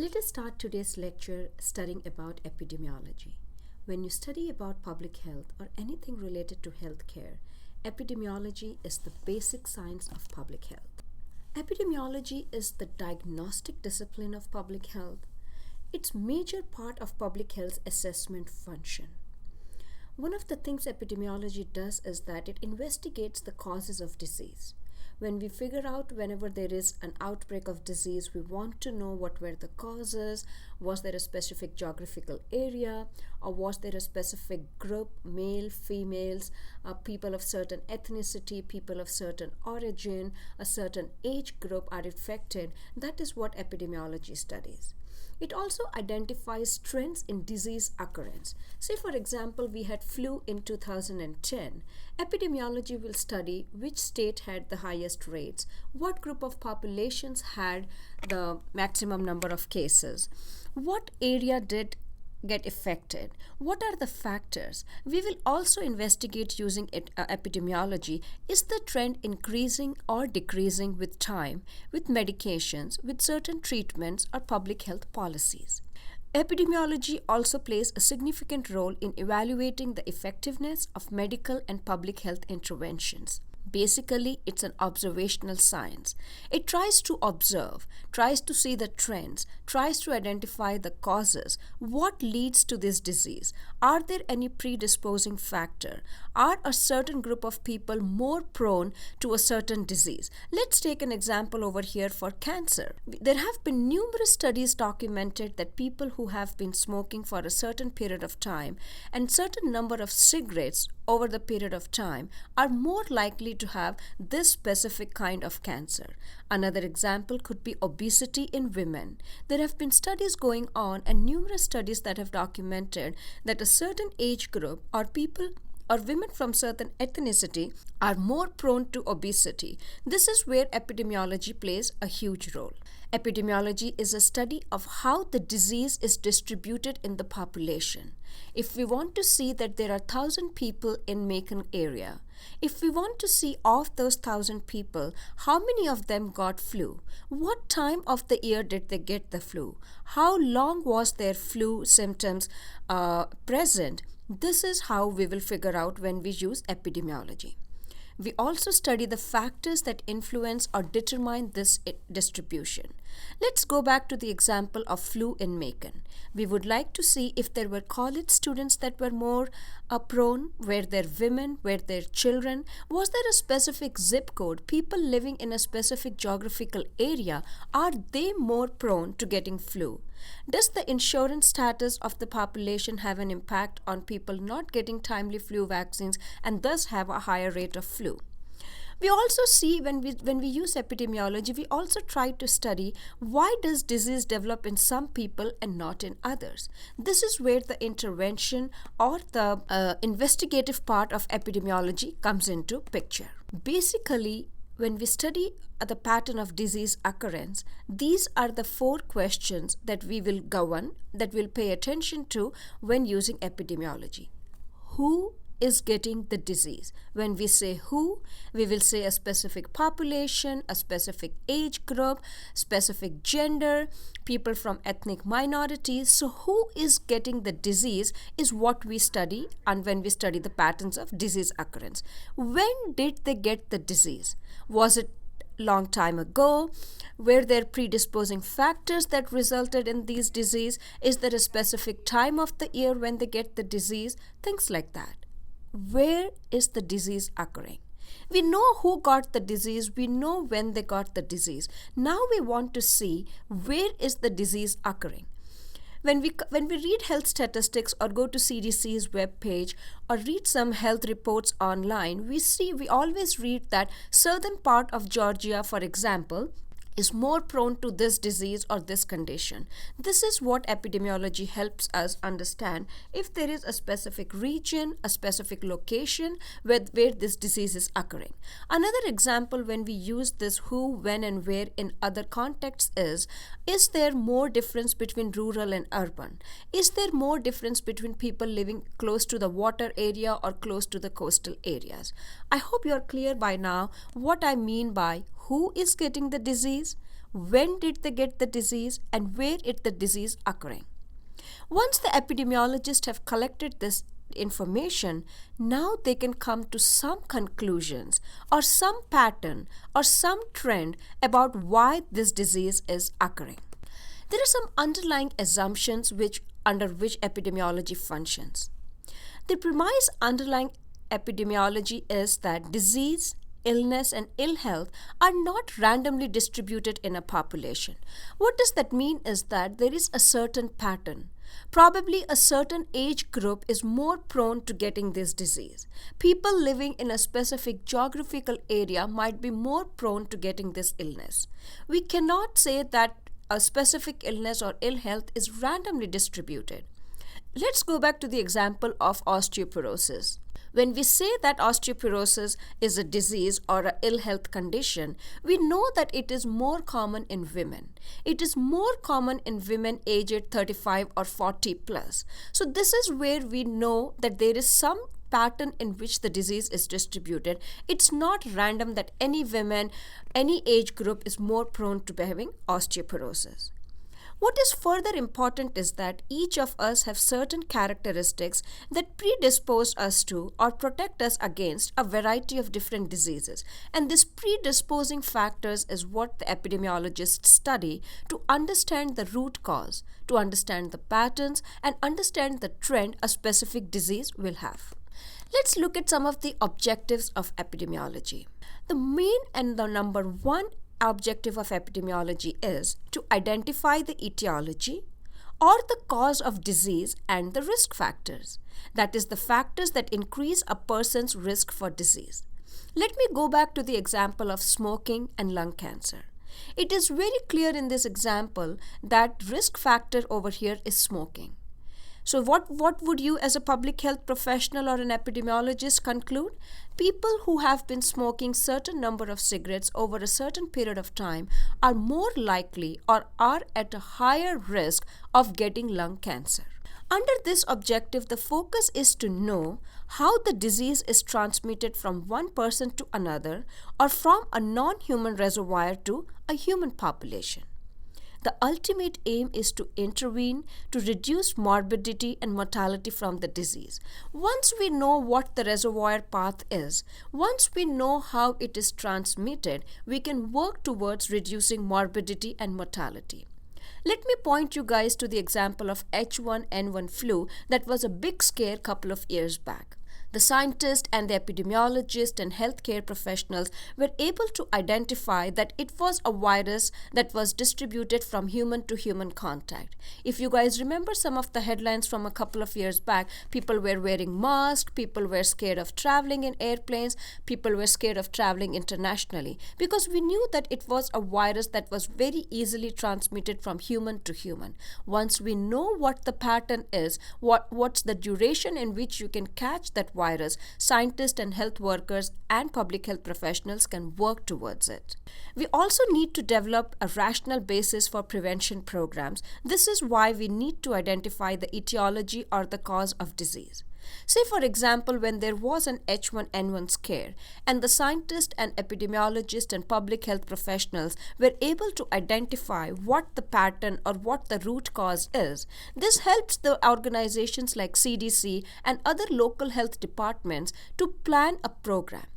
Let us start today's lecture studying about epidemiology. When you study about public health or anything related to healthcare, epidemiology is the basic science of public health. Epidemiology is the diagnostic discipline of public health. It's major part of public health assessment function. One of the things epidemiology does is that it investigates the causes of disease. When we figure out whenever there is an outbreak of disease, we want to know what were the causes. Was there a specific geographical area, or was there a specific group, male, females, people of certain ethnicity, people of certain origin, a certain age group are affected? That is what epidemiology studies. It also identifies trends in disease occurrence. Say, for example, we had flu in 2010. Epidemiology will study which state had the highest rates, what group of populations had the maximum number of cases, what area did get affected, what are the factors. We will also investigate using epidemiology. Is the trend increasing or decreasing with time, with medications, with certain treatments or public health policies? Epidemiology also plays a significant role in evaluating the effectiveness of medical and public health interventions. Basically, it's an observational science. It tries to observe, tries to see the trends, tries to identify the causes. What leads to this disease? Are there any predisposing factor? Are a certain group of people more prone to a certain disease? Let's take an example over here for cancer. There have been numerous studies documented that people who have been smoking for a certain period of time and certain number of cigarettes over the period of time are more likely to have this specific kind of cancer. Another example could be obesity in women. There have been studies going on and numerous studies that have documented that a certain age group or people or women from certain ethnicity are more prone to obesity. This is where epidemiology plays a huge role. Epidemiology is a study of how the disease is distributed in the population. If we want to see that there are 1,000 people in Macon area, if we want to see of those 1,000 people, how many of them got flu? What time of the year did they get the flu? How long was their flu symptoms present? This is how we will figure out when we use epidemiology. We also study the factors that influence or determine this distribution. Let's go back to the example of flu in Macon. We would like to see if there were college students that were more prone, were there women, were there children, was there a specific zip code, people living in a specific geographical area, are they more prone to getting flu? Does the insurance status of the population have an impact on people not getting timely flu vaccines and thus have a higher rate of flu? We also see when we use epidemiology, we also try to study why does disease develop in some people and not in others. This is where the intervention or the investigative part of epidemiology comes into picture. Basically, when we study the pattern of disease occurrence, these are the 4 questions that we will govern, that we'll pay attention to when using epidemiology. Who is getting the disease? When we say who, we will say a specific population, a specific age group, specific gender, people from ethnic minorities. So who is getting the disease is what we study, and when we study the patterns of disease occurrence. When did they get the disease? Was it long time ago? Were there predisposing factors that resulted in these disease? Is there a specific time of the year when they get the disease? Things like that. Where is the disease occurring? We know who got the disease, we know when they got the disease. Now we want to see where is the disease occurring. When we read health statistics or go to CDC's webpage or read some health reports online, we always read that southern part of Georgia, for example, is more prone to this disease or this condition. This is what epidemiology helps us understand if there is a specific region, a specific location where this disease is occurring. Another example when we use this who, when and where in other contexts is there more difference between rural and urban? Is there more difference between people living close to the water area or close to the coastal areas? I hope you are clear by now what I mean by who is getting the disease, when did they get the disease, and where is the disease occurring. Once the epidemiologists have collected this information, now they can come to some conclusions or some pattern or some trend about why this disease is occurring. There are some underlying assumptions under which epidemiology functions. The premise underlying epidemiology is that disease, illness, and ill health are not randomly distributed in a population. What does that mean is that there is a certain pattern. Probably a certain age group is more prone to getting this disease. People living in a specific geographical area might be more prone to getting this illness. We cannot say that a specific illness or ill health is randomly distributed. Let's go back to the example of osteoporosis. When we say that osteoporosis is a disease or an ill health condition, we know that it is more common in women. It is more common in women aged 35 or 40 plus. So this is where we know that there is some pattern in which the disease is distributed. It's not random that any women, any age group is more prone to having osteoporosis. What is further important is that each of us have certain characteristics that predispose us to or protect us against a variety of different diseases. And this predisposing factors is what the epidemiologists study to understand the root cause, to understand the patterns, and understand the trend a specific disease will have. Let's look at some of the objectives of epidemiology. The main and the number one objective of epidemiology is to identify the etiology or the cause of disease and the risk factors. That is, the factors that increase a person's risk for disease. Let me go back to the example of smoking and lung cancer. It is very clear in this example that risk factor over here is smoking. So what would you as a public health professional or an epidemiologist conclude? People who have been smoking certain number of cigarettes over a certain period of time are more likely or are at a higher risk of getting lung cancer. Under this objective, the focus is to know how the disease is transmitted from one person to another or from a non-human reservoir to a human population. The ultimate aim is to intervene to reduce morbidity and mortality from the disease. Once we know what the reservoir path is, once we know how it is transmitted, we can work towards reducing morbidity and mortality. Let me point you guys to the example of H1N1 flu that was a big scare a couple of years back. The scientists and the epidemiologists and healthcare professionals were able to identify that it was a virus that was distributed from human to human contact. If you guys remember some of the headlines from a couple of years back, people were wearing masks, people were scared of traveling in airplanes, people were scared of traveling internationally because we knew that it was a virus that was very easily transmitted from human to human. Once we know what the pattern is, what's the duration in which you can catch that virus, scientists and health workers and public health professionals can work towards it. We also need to develop a rational basis for prevention programs. This is why we need to identify the etiology or the cause of disease. Say, for example, when there was an H1N1 scare and the scientists and epidemiologists and public health professionals were able to identify what the pattern or what the root cause is, this helps the organizations like CDC and other local health departments to plan a program,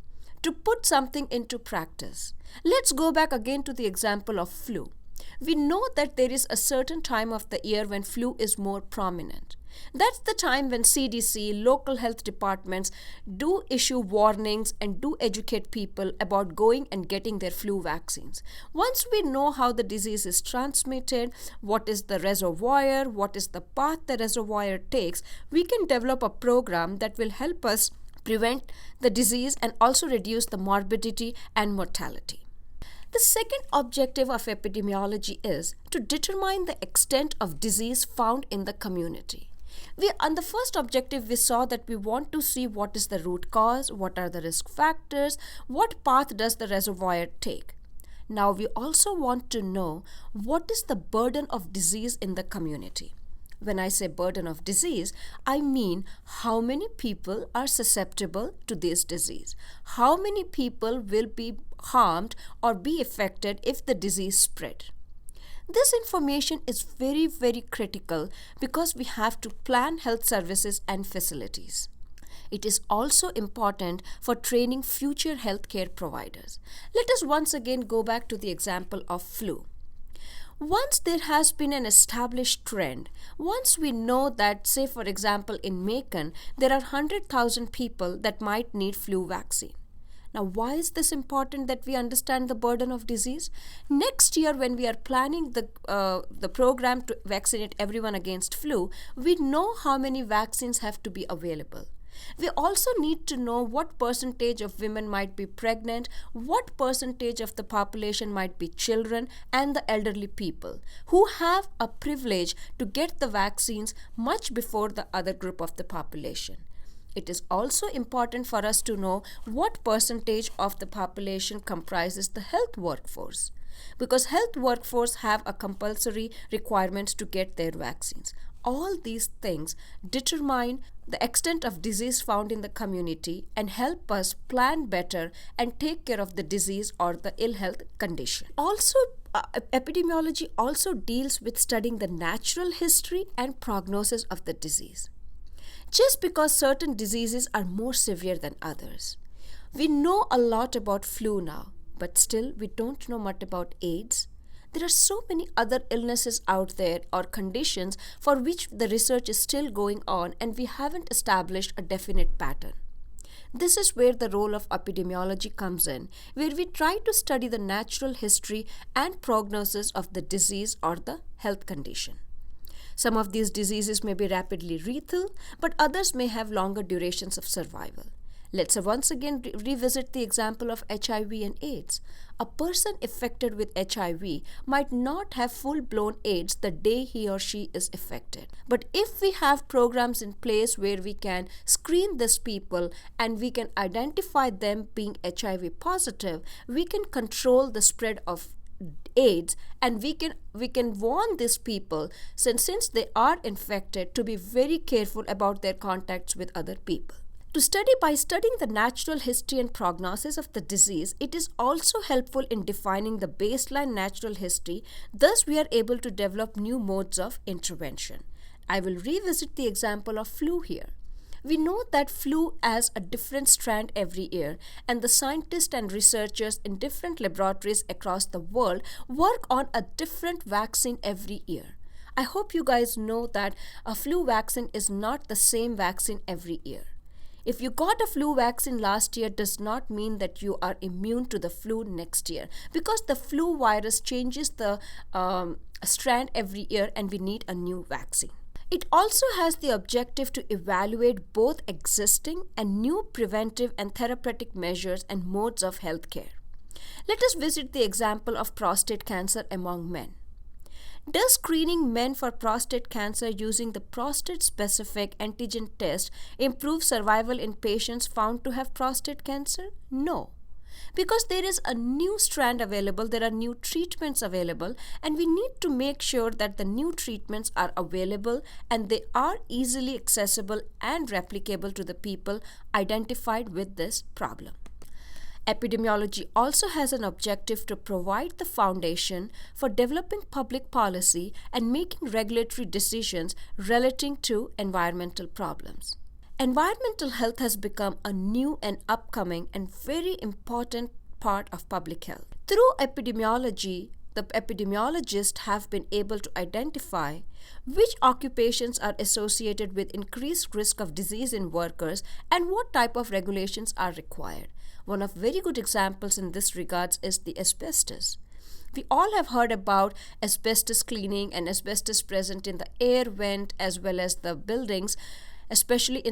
to put something into practice. Let's go back again to the example of flu. We know that there is a certain time of the year when flu is more prominent. That's the time when CDC, local health departments do issue warnings and do educate people about going and getting their flu vaccines. Once we know how the disease is transmitted, what is the reservoir, what is the path the reservoir takes, we can develop a program that will help us prevent the disease and also reduce the morbidity and mortality. The second objective of epidemiology is to determine the extent of disease found in the community. On the first objective, we saw that we want to see what is the root cause, what are the risk factors, what path does the reservoir take. Now we also want to know what is the burden of disease in the community. When I say burden of disease, I mean how many people are susceptible to this disease. How many people will be harmed or be affected if the disease spread. This information is very, very critical because we have to plan health services and facilities. It is also important for training future healthcare providers. Let us once again go back to the example of flu. Once there has been an established trend, once we know that, say for example in Macon, there are 100,000 people that might need flu vaccine. Now, why is this important that we understand the burden of disease? Next year, when we are planning the program to vaccinate everyone against flu, we know how many vaccines have to be available. We also need to know what percentage of women might be pregnant, what percentage of the population might be children and the elderly people who have a privilege to get the vaccines much before the other group of the population. It is also important for us to know what percentage of the population comprises the health workforce, because health workforce have a compulsory requirement to get their vaccines. All these things determine the extent of disease found in the community and help us plan better and take care of the disease or the ill health condition. Also, epidemiology also deals with studying the natural history and prognosis of the disease. Just because certain diseases are more severe than others. We know a lot about flu now, but still we don't know much about AIDS. There are so many other illnesses out there or conditions for which the research is still going on and we haven't established a definite pattern. This is where the role of epidemiology comes in, where we try to study the natural history and prognosis of the disease or the health condition. Some of these diseases may be rapidly lethal, but others may have longer durations of survival. Let's once again revisit the example of HIV and AIDS. A person affected with HIV might not have full-blown AIDS the day he or she is affected. But if we have programs in place where we can screen these people and we can identify them being HIV positive, we can control the spread of AIDS and we can warn these people since they are infected to be very careful about their contacts with other people. By studying the natural history and prognosis of the disease, it is also helpful in defining the baseline natural history. Thus, we are able to develop new modes of intervention. I will revisit the example of flu here. We know that flu has a different strand every year, and the scientists and researchers in different laboratories across the world work on a different vaccine every year. I hope you guys know that a flu vaccine is not the same vaccine every year. If you got a flu vaccine last year does not mean that you are immune to the flu next year, because the flu virus changes the strand every year and we need a new vaccine. It also has the objective to evaluate both existing and new preventive and therapeutic measures and modes of healthcare. Let us visit the example of prostate cancer among men. Does screening men for prostate cancer using the prostate-specific antigen test improve survival in patients found to have prostate cancer? No. Because there is a new strand available, there are new treatments available, and we need to make sure that the new treatments are available and they are easily accessible and replicable to the people identified with this problem. Epidemiology also has an objective to provide the foundation for developing public policy and making regulatory decisions relating to environmental problems. Environmental health has become a new and upcoming and very important part of public health. Through epidemiology, the epidemiologists have been able to identify which occupations are associated with increased risk of disease in workers and what type of regulations are required. One of very good examples in this regards is the asbestos. We all have heard about asbestos cleaning and asbestos present in the air vent as well as the buildings, especially in